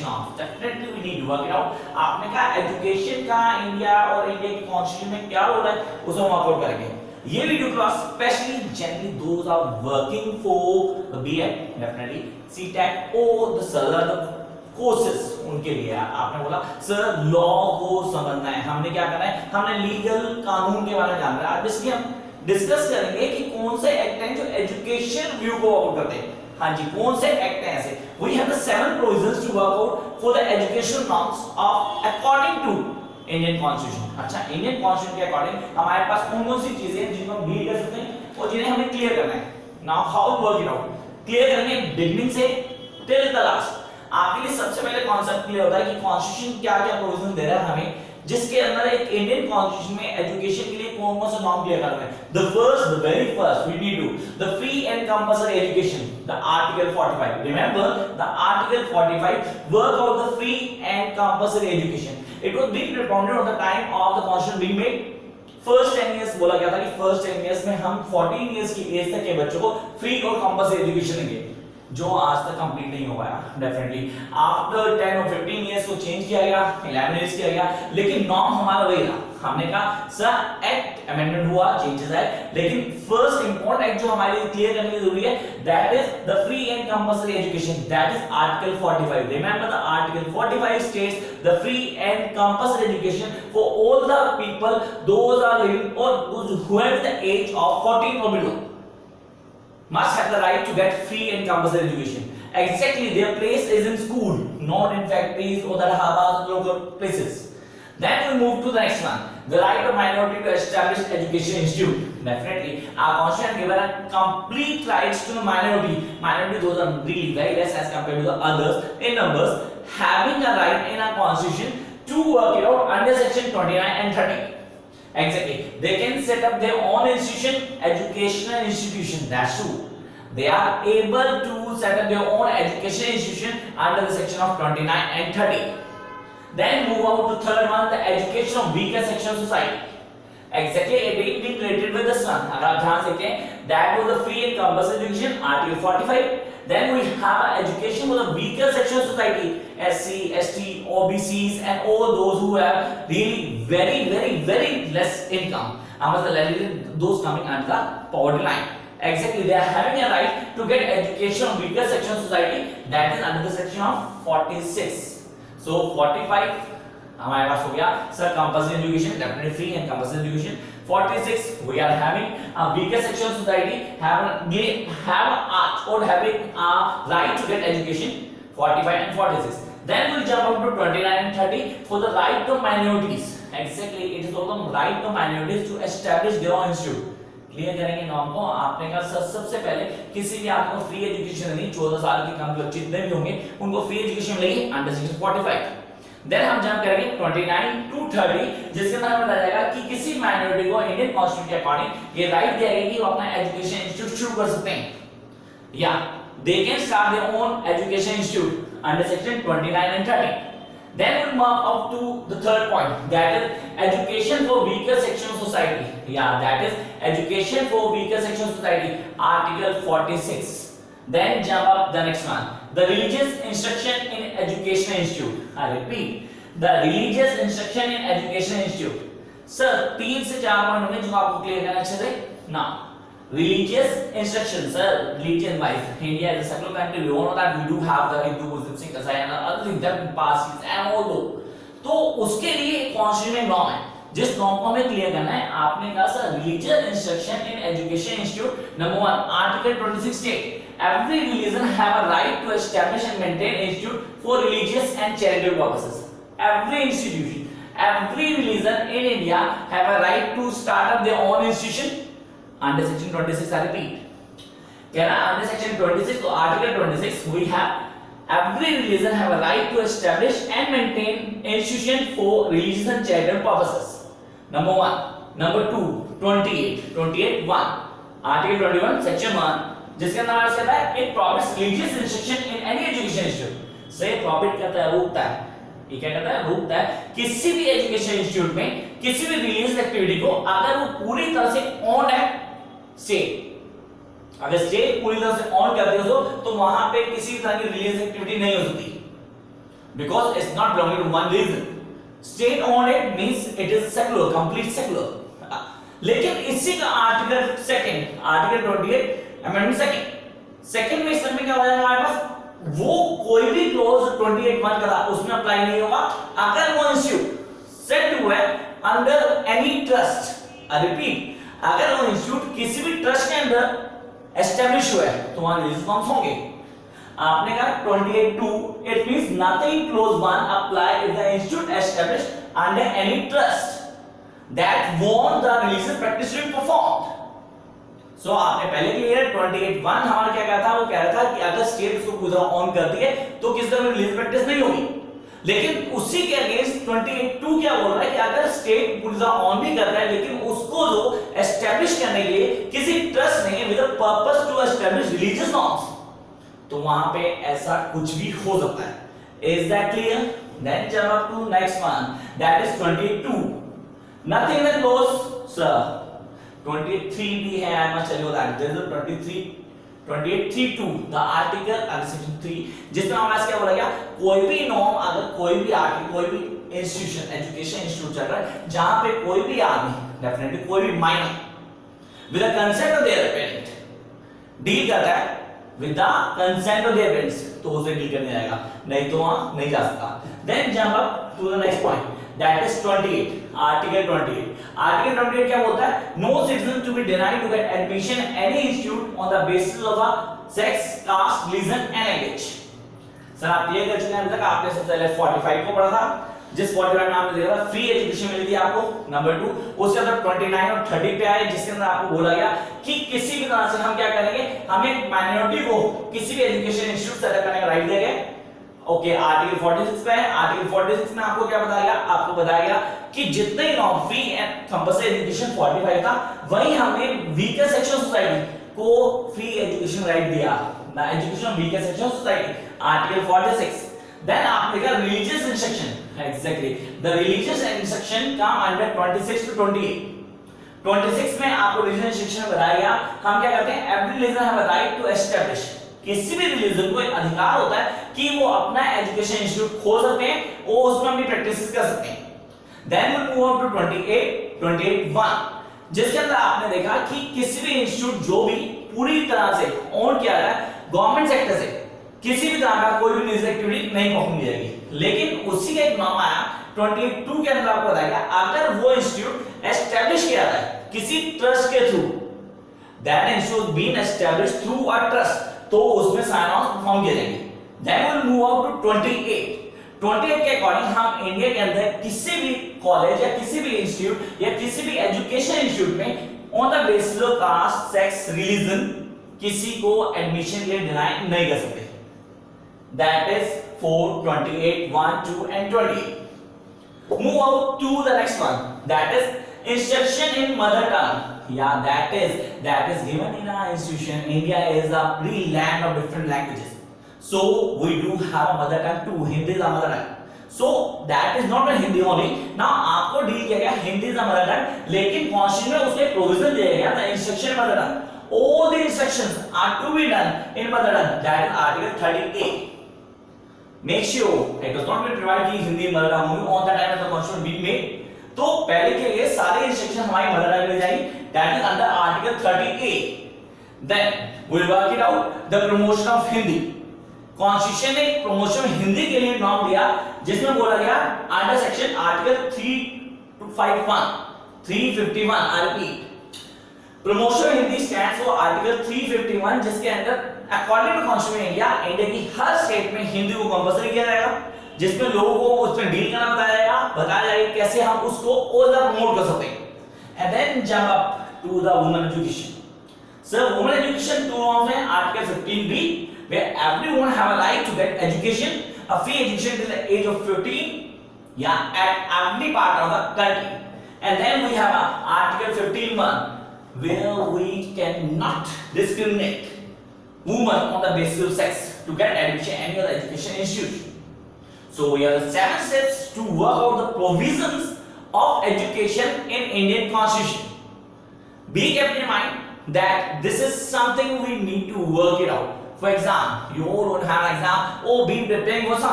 Education norms, definitely we need to work it out. आपने कहा education का India और इंडिया की कॉन्स्टिट्यूशन में क्या रोल है, उसे वर्कआउट करेंगे। ये video class specially generally those are working for BEd, definitely CTET और द सदर कोर्सेज, उनके लिए। आपने बोला सर लॉ को समझना है, हमने क्या करना है, हमने लीगल कानून के बारे में जानना है। आज इसलिए हम डिस्कस करेंगे कि कौन से एक्ट हैं जो एजुकेशन व्यू को वर्कआउट करते हैं। हाँ जी, कौन से एक्ट हैं ऐसे। We have the 7 provisions to work out for the education norms of according to Indian constitution. अच्छा, इंडियन कॉन्स्टिट्यूशन के अकॉर्डिंग हमारे पास कौन सी चीजें हैं जिनको हम डील कर सकते हैं और जिन्हें हमें क्लियर करना है। Now how to work it out, clear करेंगे बिगिनिंग से टिल द लास्ट। आपके लिए सबसे पहले कॉन्सेप्ट क्लियर होता है कि कॉन्स्टिट्यूशन क्या क्या प्रोविजन दे रहा है हमें, जिसके अंदर एक इंडियन कॉन्स्टिट्यूशन में एजुकेशन के लिए कौन कौन से नॉर्म क्लियर करना है। The very first we need to the free and compulsory education, the article 45। Remember the article 45 work out the free and compulsory education. It was being propounded on the time of the constitution being made। फर्स्ट 10 years बोला गया था कि first 10 years में हम 14 years की as तक के बच्चों को फ्री और कंपल्सरी एजुकेशन देंगे, जो आज तक कंप्लीट नहीं हो पाया। डेफिनेटली आफ्टर 10 और 15 इयर्स को चेंज किया गया, 11 इयर्स किया गया, लेकिन नॉर्म हमारा वही रहा। हमने कहा सर एक्ट अमेंडमेंट हुआ, चेंजेस आए, लेकिन फर्स्ट इंपॉर्टेंट एक्ट जो हमारे लिए क्लियर करने की जरूरी है, that is the free and compulsory education, that is article 45। Remember the article 45 states the free and compulsory education for all the people those are living और who have the age of 14 or below must have the right to get free and compulsory education. Exactly, their place is in school, not in factories or the dhabas, local places. Then we move to the next one, the right of minority to establish education institute. Definitely, our constitution given a complete rights to the minority. Minority, those are really very less as compared to the others in numbers, having a right in our constitution to work it out under section 29 and 30. Exactly, they can set up their own institution, educational institution, that's true. They are able to set up their own education institution under the section of 29 and 30. Then move on to third one, the education of weaker section of society. Exactly, it being related with this one. अगर आप ध्यान से देखें, that was the free and compulsory education, Article 45. Then we have education for the weaker section of society, SC, ST, OBCs, and all those who have really very less income. Those coming under the poverty line. Exactly, they are having a right to get education of weaker section of society, that is under the section of 46. So 45 हमारे पास हो गया sir compulsory education, definitely free and compulsory education. 46 we are having a weaker section of society have or having a right to get education, 45 and 46. Then we'll jump up to 29 and 30 for the right of minorities. Exactly, it is also right of minorities to establish their own institute. Clear करेंगे norm को। आपने कहा सबसे पहले किसी भी आपको free education नहीं, 14 साल के कम बच्चे जितने भी होंगे उनको फ्री एजुकेशन मिलेगी अंडर सेक्शन 45। देन हम जंप करेंगे 29 to 30, जिसके अंदर हमें बताया जाएगा कि किसी माइनॉरिटी को इंडियन कॉन्स्टिट्यूशन के अकॉर्डिंग ये राइट दिया गया कि वो अपना एजुकेशन इंस्टीट्यूट शुरू कर सकते हैं, या they can start their own education institute under section 29 and 30. Then we'll move up to the third point, that is education for weaker section of society. Yeah, that is education for weaker section of society, Article 46. Then jump up the next one, the religious instruction in education institute. I repeat, the religious instruction in education institute. Sir, 3 से 4 point होंगे जो आपको clear करना अच्छे से ना। Religious instruction, sir, religion wise, India is a secular country. We all know that we do have the Hindu, Muslim, Sikh, Isai and other things that pass and all those. तो उसके लिए एक constitution norm है, जिस norm को हमें clear करना है। आपने कहा sir religious instruction in education institute, number 1 article 26 state every religion have a right to establish and maintain institute for religious and charitable purposes. Every institution, every religion in India have a right to start up their own institution under section 26. I repeat, under section 26, so article 26 we have every religion have a right to establish and maintain institution for religious and charitable purposes. Number 1. Number 2, 28 1, article 21 section 1, जिसके अंदर ऐसा कहता है it prohibits religious instruction in any education institute. से profit करता है, रोकता है, ये क्या कहता है, रोकता है किसी भी एजुकेशन इंस्टीट्यूट में किसी भी रिलीजियस एक्टिविटी को, अगर वो पूरी तरह से ऑन है स्टेट, अगर स्टेट पूरी तरह से ऑन करते हो तो वहां पे किसी तरह की रिलीजियस एक्टिविटी नहीं हो सकती। because it's not belonging to one religion. State owned it means it is secular, complete secular. लेकिन इसी का आर्टिकल 28 अमेंडमेंट सेकंड में इसमें क्या हो जाएगा हमारे पास, वो कोई भी क्लॉज 28(1) का था उसमें अप्लाई नहीं होगा अगर वो इंस्टीट्यूट सेट हुआ है under any trust. I repeat, अगर वो इंस्टीट्यूट किसी भी ट्रस्ट के अंदर एस्टैब्लिश हुआ है तो वहां रिलीजियस नॉर्म्स होंगे। आपने कहा 28(2) it means nothing clause 1 apply if the institute established under any trust that want the religious practice to be performed. So आपने पहले क्लियर 28(1) हमारा क्या कहा था, वो कह रहा था कि अगर स्टेट उसको पूरा ऑन करती है तो किसी तरह रिलीजियस प्रैक्टिस नहीं होगी। लेकिन उसी के अगेंस्ट 28(2) क्या बोल रहा है कि अगर स्टेट पूरा ऑन भी कर रहा है लेकिन उसको जो एस्टैब्लिश करने के लिए किसी ट्रस्ट ने with the purpose to establish religious norms, तो वहां पे ऐसा कुछ भी हो सकता है। Is that clear? Then jump up to next one, that is 22. Nothing in the clause, sir. 23 भी है, I must tell you that. There is a 28(3)(2) the article and section 3 जिसमें हमारे क्या बोला गया, कोई भी नॉर्म अगर कोई भी आर्टिकल कोई भी इंस्टीट्यूशन एजुकेशन इंस्टीट्यूट चल रहा है जहां पे कोई भी आदमी डेफिनेटली कोई भी minor with the consent of their parent deal करता है with the consent of their parents तो उसे डील करने जाएगा, नहीं तो वहां नहीं जा सकता। Then jump up to the next point, that is 28, article 28 क्या बोलता है, no citizen to be denied to get admission in any institute on the basis of a sex, caste, religion and language. Sir आप ये कर चुके हैं अभी तक, आपने सबसे पहले 45 को पढ़ा था जिस 45 में आपने देखा फ्री एजुकेशन मिली थी आपको, नंबर 2 उसके अंदर 29 और 30 पे आए जिसके अंदर आपको बोला गया कि किसी भी तरह से हम क्या करेंगे, हमें माइनॉरिटी को किसी भी एजुकेशन इंस्टीट्यूट सेटअप करने का राइट देंगे। ओके, आर्टिकल 46 पे है, आर्टिकल 46 में आपको क्या बताया, आपको बताया कि जितने non free and compulsory education 45 था वही हमने वीकर सेक्शन सोसाइटी को फ्री एजुकेशन राइट दिया, the education weaker section society, article 46। Then आपने कहा religious instruction, exactly the religious instruction come under 26 to 28। 26 में आपको रिलीजियस इंस्ट्रक्शन बताया हम क्या करते हैं, every religion have a right to establish, किसी भी रिलीजन को अधिकार होता है कि वो अपना एजुकेशन इंस्टीट्यूट खोल सकते हैं और उसमें अपनी प्रैक्टिसेस कर सकते हैं। Then we move on to 28(1) जिसके अंदर आपने देखा कि किसी भी इंस्टीट्यूट जो भी पूरी तरह से ऑन किया है गवर्नमेंट सेक्टर से किसी भी तरह का कोई भी निजी एक्टिविटी नहीं परफॉर्म की जाएगी। लेकिन उसी का एक नाम आया 22 के अंदर आपको बताया गया अगर वो इंस्टीट्यूट एस्टैब्लिश किया जाता है किसी ट्रस्ट के through, that institute been established through a trust, तो उसमें साइन ऑन परफॉर्म किए जाएंगे। Then we will move out to 28 के अकॉर्डिंग हम इंडिया के अंदर किसी भी कॉलेज या किसी भी इंस्टीट्यूट या किसी भी एजुकेशन इंस्टीट्यूट में on the basis of caste, sex, religion किसी को एडमिशन के लिए डिनाई नहीं कर सकते। That is for 28, 1, 2 and 28. Move out to the next one, that is instruction in mother tongue. Yeah, that is given in our institution. India is a free land of different languages, so we do have a mother tongue too. Hindi is a mother tongue, so that is not a Hindi only. Now आपको deal किया गया Hindi is a mother tongue, लेकिन constitution में उसके provision दिया गया the instruction in mother tongue. All the instructions are to be done in mother tongue. That is article 38. Make sure it does not be provided कि Hindi mother tongue होगी on the time of the constitution being made. तो पहले के लिए सारे instruction हमारी mother tongue में जाएगी, that is under article 30A. Then we will work it out the promotion of Hindi. Constitution ने प्रमोशन हिंदी के लिए नाम दिया जिसमें बोला गया under section article 351 I repeat, promotion Hindi stands for article 351 जिसके अंदर अकॉर्डिंग टू कॉन्स्टिट्यूशन इंडिया की हर स्टेट में हिंदी को कंपल्सरी किया जाएगा, जिसमें लोगों को उसमें डील करना बताया जाएगा कैसे हम उसको और ज्यादा प्रमोट कर सकते हैं। And then jump up to the women education. Sir women education two norms हैं, article 15B where everyone have a right to get education, a free education till the age of 15, yeah, at every part of the country. And then we have article 15(1) where we cannot discriminate women on the basis of sex to get admission in any other education institution. So we have 7 steps to work out the provisions of education in Indian Constitution. Be kept in mind that this is something we need to work it out. For example, you all don't have an exam or be preparing for something.